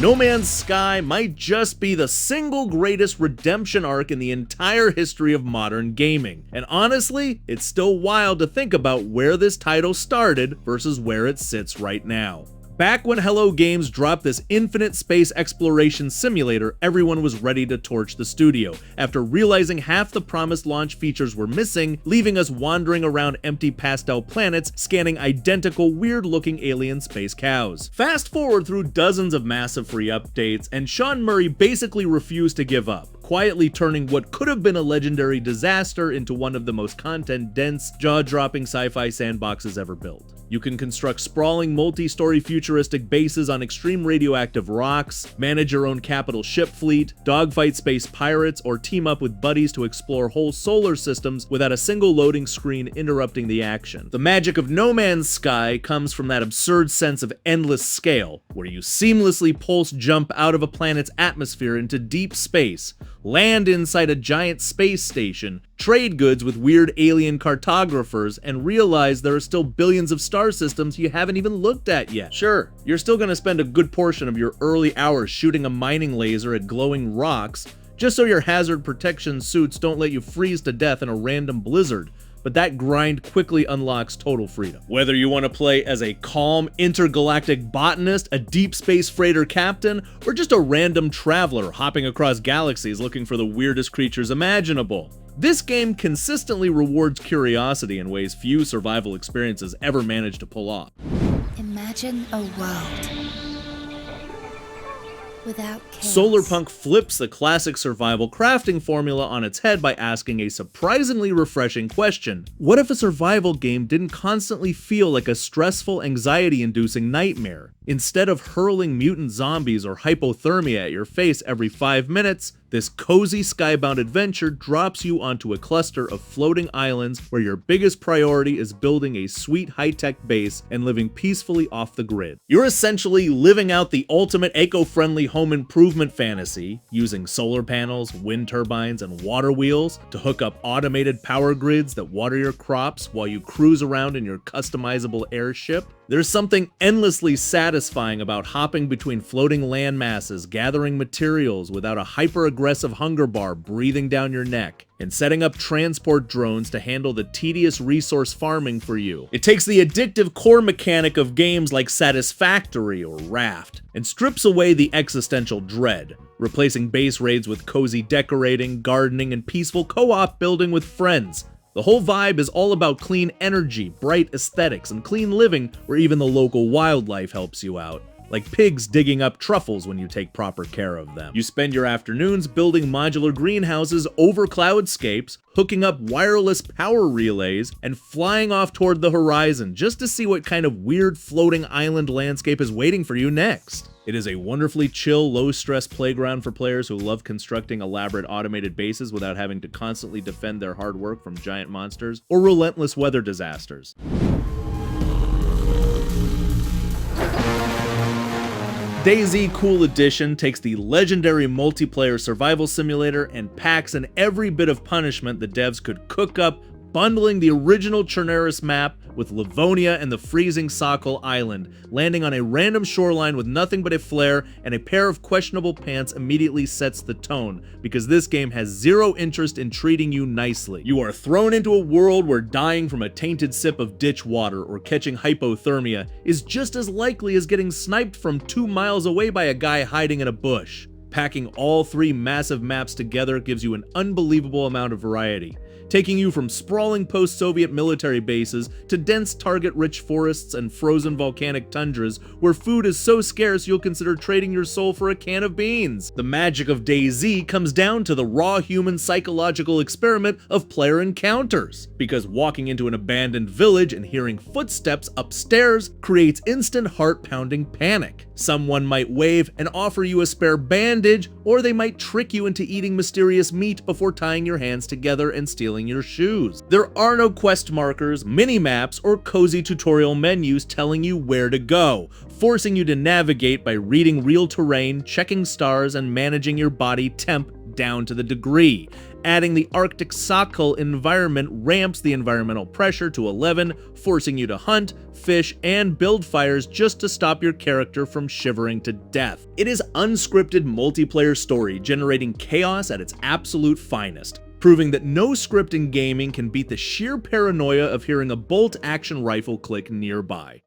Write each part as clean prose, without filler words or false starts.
No Man's Sky might just be the single greatest redemption arc in the entire history of modern gaming, and honestly, it's still wild to think about where this title started versus where it sits right now. Back when Hello Games dropped this infinite space exploration simulator, everyone was ready to torch the studio, after realizing half the promised launch features were missing, leaving us wandering around empty pastel planets, scanning identical weird-looking alien space cows. Fast forward through dozens of massive free updates, and Sean Murray basically refused to give up, quietly turning what could have been a legendary disaster into one of the most content-dense, jaw-dropping sci-fi sandboxes ever built. You can construct sprawling multi-story futuristic bases on extreme radioactive rocks, manage your own capital ship fleet, dogfight space pirates, or team up with buddies to explore whole solar systems without a single loading screen interrupting the action. The magic of No Man's Sky comes from that absurd sense of endless scale, where you seamlessly pulse jump out of a planet's atmosphere into deep space, land inside a giant space station, trade goods with weird alien cartographers, and realize there are still billions of star systems you haven't even looked at yet. Sure, you're still gonna spend a good portion of your early hours shooting a mining laser at glowing rocks, just so your hazard protection suits don't let you freeze to death in a random blizzard, but that grind quickly unlocks total freedom. Whether you want to play as a calm, intergalactic botanist, a deep space freighter captain, or just a random traveler hopping across galaxies looking for the weirdest creatures imaginable, this game consistently rewards curiosity in ways few survival experiences ever manage to pull off. Imagine a world without chaos. Solarpunk flips the classic survival crafting formula on its head by asking a surprisingly refreshing question. What if a survival game didn't constantly feel like a stressful, anxiety-inducing nightmare? Instead of hurling mutant zombies or hypothermia at your face every 5 minutes, this cozy skybound adventure drops you onto a cluster of floating islands where your biggest priority is building a sweet high-tech base and living peacefully off the grid. You're essentially living out the ultimate eco-friendly home improvement fantasy, using solar panels, wind turbines, and water wheels to hook up automated power grids that water your crops while you cruise around in your customizable airship. There's something endlessly satisfying about hopping between floating land masses, gathering materials without a hyper-aggressive hunger bar breathing down your neck, and setting up transport drones to handle the tedious resource farming for you. It takes the addictive core mechanic of games like Satisfactory or Raft, and strips away the existential dread, replacing base raids with cozy decorating, gardening, and peaceful co-op building with friends. The whole vibe is all about clean energy, bright aesthetics, and clean living where even the local wildlife helps you out. Like pigs digging up truffles when you take proper care of them. You spend your afternoons building modular greenhouses over cloudscapes, hooking up wireless power relays, and flying off toward the horizon just to see what kind of weird floating island landscape is waiting for you next. It is a wonderfully chill, low-stress playground for players who love constructing elaborate automated bases without having to constantly defend their hard work from giant monsters or relentless weather disasters. DayZ Cool Edition takes the legendary multiplayer survival simulator and packs in every bit of punishment the devs could cook up, bundling the original Chernarus map with Livonia and the freezing Sokol Island, landing on a random shoreline with nothing but a flare and a pair of questionable pants immediately sets the tone, because this game has zero interest in treating you nicely. You are thrown into a world where dying from a tainted sip of ditch water or catching hypothermia is just as likely as getting sniped from 2 miles away by a guy hiding in a bush. Packing all 3 massive maps together gives you an unbelievable amount of variety, taking you from sprawling post-Soviet military bases to dense target-rich forests and frozen volcanic tundras where food is so scarce you'll consider trading your soul for a can of beans. The magic of DayZ comes down to the raw human psychological experiment of player encounters, because walking into an abandoned village and hearing footsteps upstairs creates instant heart-pounding panic. Someone might wave and offer you a spare bandage, or they might trick you into eating mysterious meat before tying your hands together and stealing your shoes. There are no quest markers, mini-maps, or cozy tutorial menus telling you where to go, forcing you to navigate by reading real terrain, checking stars, and managing your body temp down to the degree. Adding the Arctic Sakal environment ramps the environmental pressure to 11, forcing you to hunt, fish, and build fires just to stop your character from shivering to death. It is unscripted multiplayer story generating chaos at its absolute finest, proving that no script in gaming can beat the sheer paranoia of hearing a bolt-action rifle click nearby.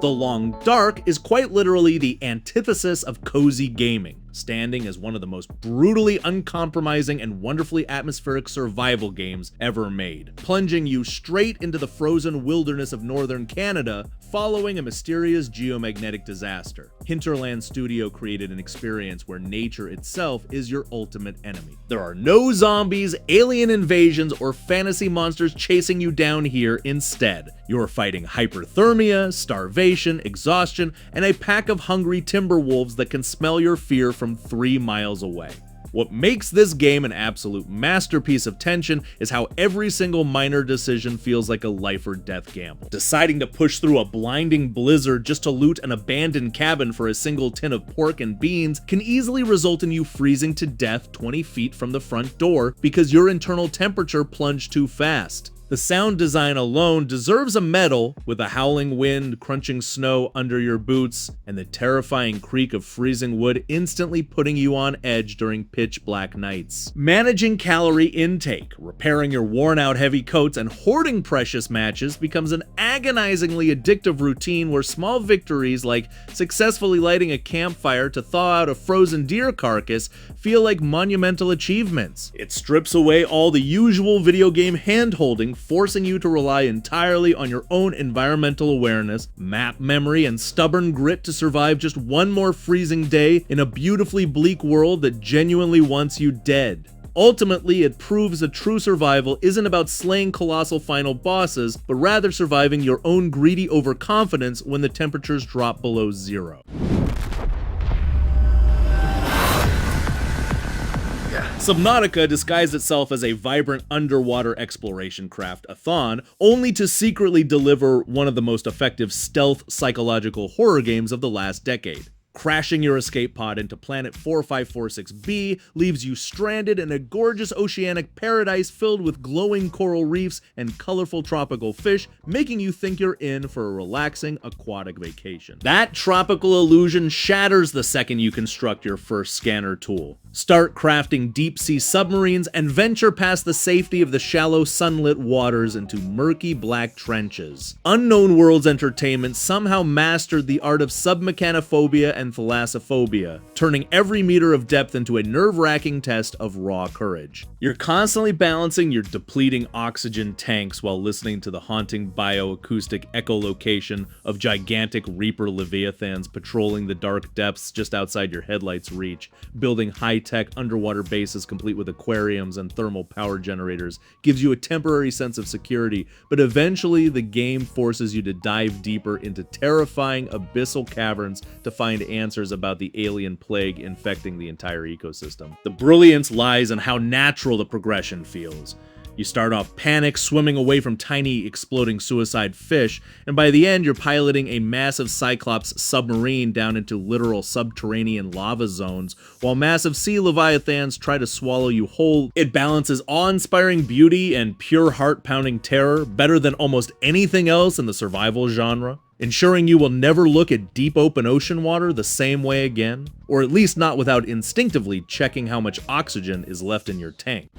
The Long Dark is quite literally the antithesis of cozy gaming, standing as one of the most brutally uncompromising and wonderfully atmospheric survival games ever made, plunging you straight into the frozen wilderness of northern Canada following a mysterious geomagnetic disaster. Hinterland Studio created an experience where nature itself is your ultimate enemy. There are no zombies, alien invasions, or fantasy monsters chasing you down here instead. You're fighting hyperthermia, starvation, exhaustion, and a pack of hungry timber wolves that can smell your fear from 3 miles away. What makes this game an absolute masterpiece of tension is how every single minor decision feels like a life or death gamble. Deciding to push through a blinding blizzard just to loot an abandoned cabin for a single tin of pork and beans can easily result in you freezing to death 20 feet from the front door because your internal temperature plunged too fast. The sound design alone deserves a medal, with a howling wind, crunching snow under your boots, and the terrifying creak of freezing wood instantly putting you on edge during pitch black nights. Managing calorie intake, repairing your worn out heavy coats, and hoarding precious matches becomes an agonizingly addictive routine where small victories like successfully lighting a campfire to thaw out a frozen deer carcass feel like monumental achievements. It strips away all the usual video game hand-holding, forcing you to rely entirely on your own environmental awareness, map memory, and stubborn grit to survive just one more freezing day in a beautifully bleak world that genuinely wants you dead. Ultimately, it proves that true survival isn't about slaying colossal final bosses, but rather surviving your own greedy overconfidence when the temperatures drop below zero. Subnautica disguised itself as a vibrant underwater exploration craft-a-thon, only to secretly deliver one of the most effective stealth psychological horror games of the last decade. Crashing your escape pod into planet 4546b leaves you stranded in a gorgeous oceanic paradise filled with glowing coral reefs and colorful tropical fish, making you think you're in for a relaxing aquatic vacation. That tropical illusion shatters the second you construct your first scanner tool. Start crafting deep-sea submarines and venture past the safety of the shallow sunlit waters into murky black trenches. Unknown Worlds Entertainment somehow mastered the art of submechanophobia and thalassophobia, turning every meter of depth into a nerve-wracking test of raw courage. You're constantly balancing your depleting oxygen tanks while listening to the haunting bioacoustic echolocation of gigantic reaper leviathans patrolling the dark depths just outside your headlights' reach. Building high-tech underwater bases complete with aquariums and thermal power generators gives you a temporary sense of security, but eventually the game forces you to dive deeper into terrifying abyssal caverns to find answers about the alien plague infecting the entire ecosystem. The brilliance lies in how natural the progression feels. You start off panicked, swimming away from tiny exploding suicide fish, and by the end you're piloting a massive Cyclops submarine down into literal subterranean lava zones, while massive sea leviathans try to swallow you whole. It balances awe-inspiring beauty and pure heart-pounding terror better than almost anything else in the survival genre, ensuring you will never look at deep open ocean water the same way again, or at least not without instinctively checking how much oxygen is left in your tank.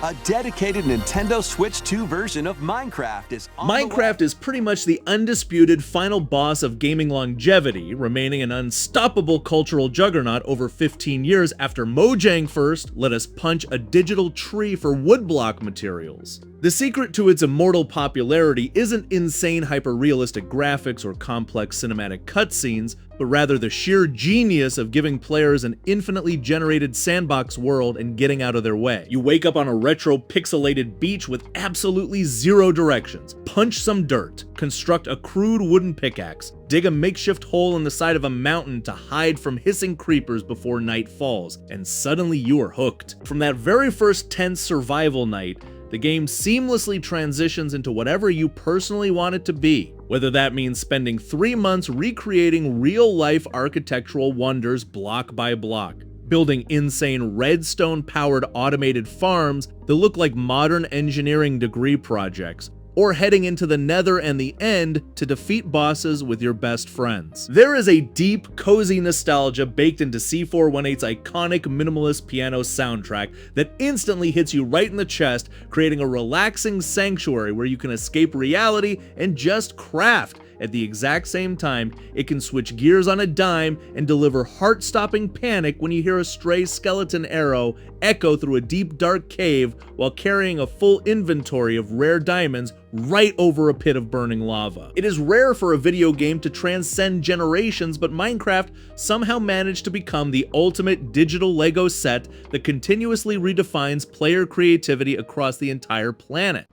A dedicated Nintendo Switch 2 version of Minecraft is on the way. Minecraft is pretty much the undisputed final boss of gaming longevity, remaining an unstoppable cultural juggernaut over 15 years after Mojang first let us punch a digital tree for woodblock materials. The secret to its immortal popularity isn't insane hyper-realistic graphics or complex cinematic cutscenes, but rather the sheer genius of giving players an infinitely generated sandbox world and getting out of their way. You wake up on a retro pixelated beach with absolutely zero directions, punch some dirt, construct a crude wooden pickaxe, dig a makeshift hole in the side of a mountain to hide from hissing creepers before night falls, and suddenly you are hooked. From that very first tense survival night, the game seamlessly transitions into whatever you personally want it to be. Whether that means spending 3 months recreating real-life architectural wonders block by block, building insane redstone-powered automated farms that look like modern engineering degree projects, or heading into the Nether and the End to defeat bosses with your best friends. There is a deep, cozy nostalgia baked into C418's iconic minimalist piano soundtrack that instantly hits you right in the chest, creating a relaxing sanctuary where you can escape reality and just craft. At the exact same time, it can switch gears on a dime and deliver heart-stopping panic when you hear a stray skeleton arrow echo through a deep dark cave while carrying a full inventory of rare diamonds right over a pit of burning lava. It is rare for a video game to transcend generations, but Minecraft somehow managed to become the ultimate digital Lego set that continuously redefines player creativity across the entire planet.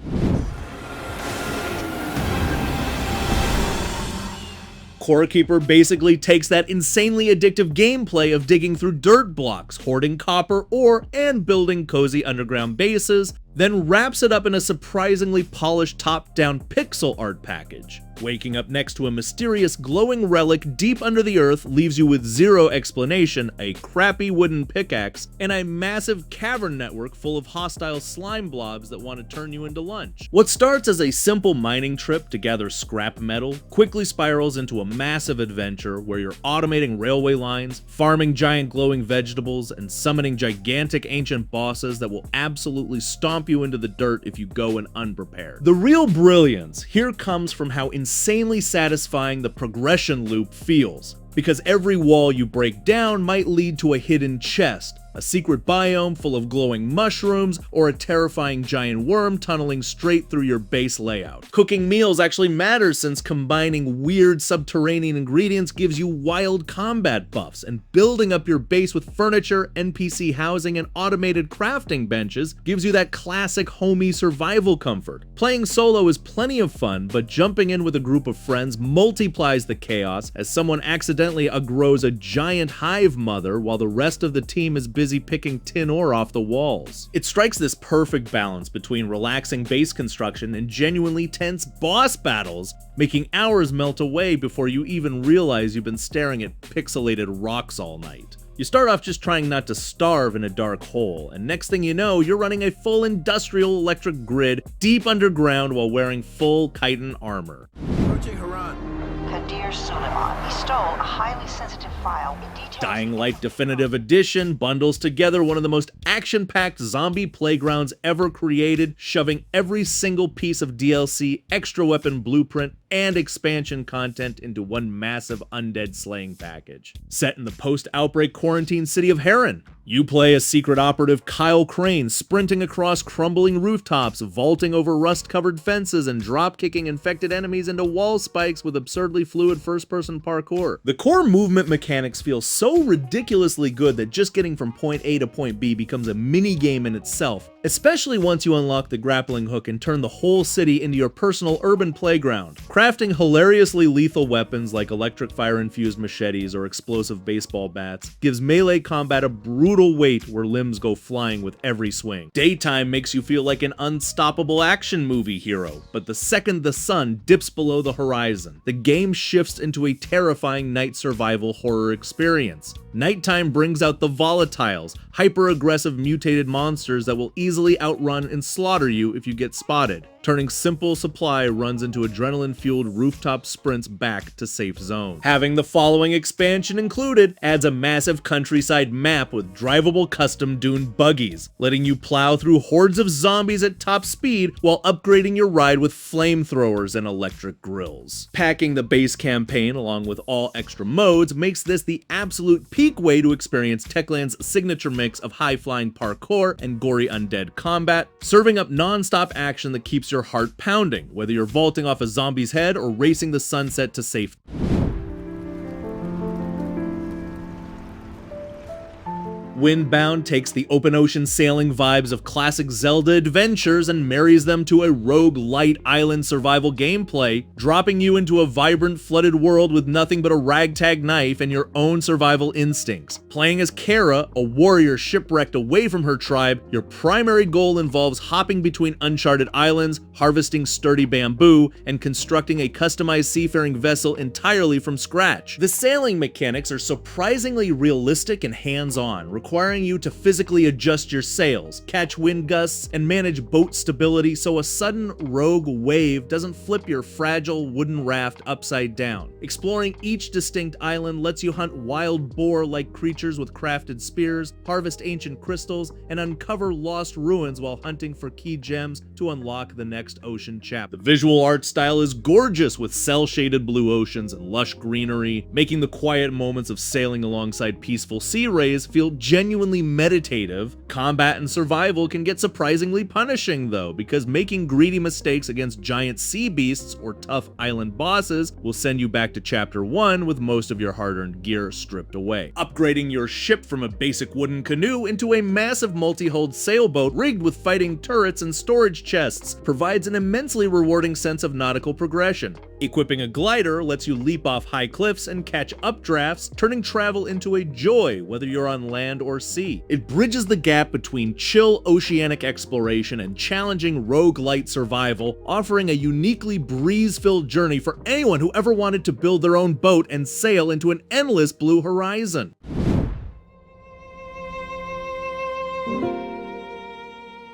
Core Keeper basically takes that insanely addictive gameplay of digging through dirt blocks, hoarding copper ore, and building cozy underground bases, then wraps it up in a surprisingly polished top-down pixel art package. Waking up next to a mysterious glowing relic deep under the earth leaves you with zero explanation, a crappy wooden pickaxe, and a massive cavern network full of hostile slime blobs that want to turn you into lunch. What starts as a simple mining trip to gather scrap metal quickly spirals into a massive adventure where you're automating railway lines, farming giant glowing vegetables, and summoning gigantic ancient bosses that will absolutely stomp you into the dirt if you go in unprepared. The real brilliance here comes from how insanely satisfying the progression loop feels, because every wall you break down might lead to a hidden chest, a secret biome full of glowing mushrooms, or a terrifying giant worm tunneling straight through your base layout. Cooking meals actually matters since combining weird subterranean ingredients gives you wild combat buffs, and building up your base with furniture, NPC housing, and automated crafting benches gives you that classic homey survival comfort. Playing solo is plenty of fun, but jumping in with a group of friends multiplies the chaos as someone accidentally aggrows a giant hive mother while the rest of the team is busy picking tin ore off the walls. It strikes this perfect balance between relaxing base construction and genuinely tense boss battles, making hours melt away before you even realize you've been staring at pixelated rocks all night. You start off just trying not to starve in a dark hole, and next thing you know, you're running a full industrial electric grid deep underground while wearing full chitin armor. Approaching Haran. Kadir Suleiman. He stole a highly sensitive file. It details Dying Light Definitive Edition bundles together one of the most action-packed zombie playgrounds ever created, shoving every single piece of DLC, extra weapon blueprint, and expansion content into one massive undead slaying package. Set in the post-outbreak quarantine city of Heron, you play a secret operative Kyle Crane sprinting across crumbling rooftops, vaulting over rust-covered fences, and drop-kicking infected enemies into wall spikes with absurdly fluid first-person parkour. The core movement mechanics feel so ridiculously good that just getting from point A to point B becomes a mini-game in itself, especially once you unlock the grappling hook and turn the whole city into your personal urban playground. Crafting hilariously lethal weapons like electric fire-infused machetes or explosive baseball bats gives melee combat a brutal weight where limbs go flying with every swing. Daytime makes you feel like an unstoppable action movie hero, but the second the sun dips below the horizon, the game shifts into a terrifying night survival horror experience. Nighttime brings out the volatiles, hyper-aggressive mutated monsters that will easily outrun and slaughter you if you get spotted, turning simple supply runs into adrenaline-fueled rooftop sprints back to safe zones. Having the following expansion included adds a massive countryside map with drivable custom dune buggies, letting you plow through hordes of zombies at top speed while upgrading your ride with flamethrowers and electric grills. Packing the base campaign along with all extra modes makes this the absolute peak way to experience Techland's signature mix of high-flying parkour and gory undead combat, serving up non-stop action that keeps your heart pounding, whether you're vaulting off a zombie's head or racing the sunset to safety. Windbound takes the open ocean sailing vibes of classic Zelda adventures and marries them to a rogue-lite island survival gameplay, dropping you into a vibrant, flooded world with nothing but a ragtag knife and your own survival instincts. Playing as Kara, a warrior shipwrecked away from her tribe, your primary goal involves hopping between uncharted islands, harvesting sturdy bamboo, and constructing a customized seafaring vessel entirely from scratch. The sailing mechanics are surprisingly realistic and hands-on, requiring you to physically adjust your sails, catch wind gusts, and manage boat stability so a sudden rogue wave doesn't flip your fragile wooden raft upside down. Exploring each distinct island lets you hunt wild boar-like creatures with crafted spears, harvest ancient crystals, and uncover lost ruins while hunting for key gems to unlock the next ocean chapter. The visual art style is gorgeous with cel-shaded blue oceans and lush greenery, making the quiet moments of sailing alongside peaceful sea rays feel genuinely meditative. Combat and survival can get surprisingly punishing though, because making greedy mistakes against giant sea beasts or tough island bosses will send you back to chapter 1 with most of your hard-earned gear stripped away. Upgrading your ship from a basic wooden canoe into a massive multi-hulled sailboat rigged with fighting turrets and storage chests provides an immensely rewarding sense of nautical progression. Equipping a glider lets you leap off high cliffs and catch updrafts, turning travel into a joy whether you're on land or sea. It bridges the gap between chill oceanic exploration and challenging roguelite survival, offering a uniquely breeze-filled journey for anyone who ever wanted to build their own boat and sail into an endless blue horizon.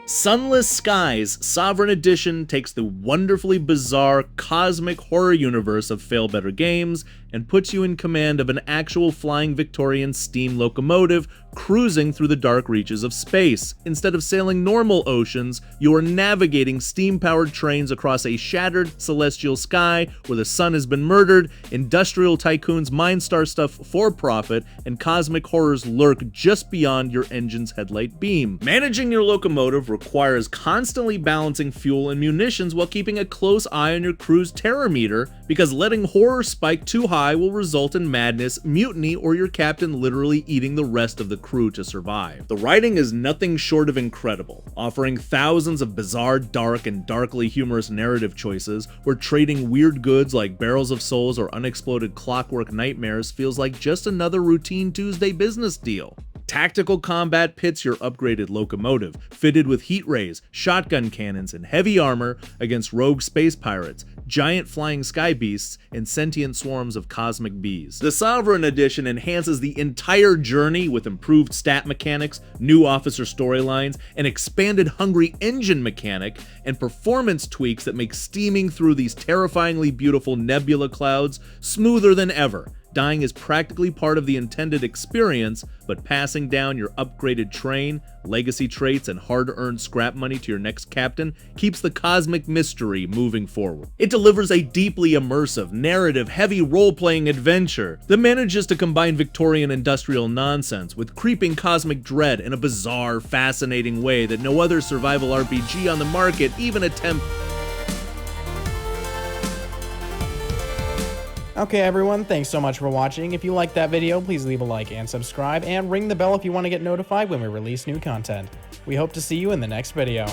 Sunless Skies Sovereign Edition takes the wonderfully bizarre cosmic horror universe of Fail Better Games and puts you in command of an actual flying Victorian steam locomotive cruising through the dark reaches of space. Instead of sailing normal oceans, you are navigating steam-powered trains across a shattered celestial sky where the sun has been murdered, industrial tycoons mine star stuff for profit, and cosmic horrors lurk just beyond your engine's headlight beam. Managing your locomotive requires constantly balancing fuel and munitions while keeping a close eye on your crew's terror meter, because letting horror spike too high will result in madness, mutiny, or your captain literally eating the rest of the crew to survive. The writing is nothing short of incredible, offering thousands of bizarre, dark, and darkly humorous narrative choices where trading weird goods like barrels of souls or unexploded clockwork nightmares feels like just another routine Tuesday business deal. Tactical combat pits your upgraded locomotive, fitted with heat rays, shotgun cannons, and heavy armor against rogue space pirates, giant flying sky beasts, and sentient swarms of cosmic bees. The Sovereign Edition enhances the entire journey with improved stat mechanics, new officer storylines, an expanded hungry engine mechanic, and performance tweaks that make steaming through these terrifyingly beautiful nebula clouds smoother than ever. Dying is practically part of the intended experience, but passing down your upgraded train, legacy traits, and hard-earned scrap money to your next captain keeps the cosmic mystery moving forward. It delivers a deeply immersive, narrative-heavy role-playing adventure that manages to combine Victorian industrial nonsense with creeping cosmic dread in a bizarre, fascinating way that no other survival RPG on the market even attempts. Okay everyone, thanks so much for watching. If you liked that video, please leave a like and subscribe, and ring the bell if you want to get notified when we release new content. We hope to see you in the next video.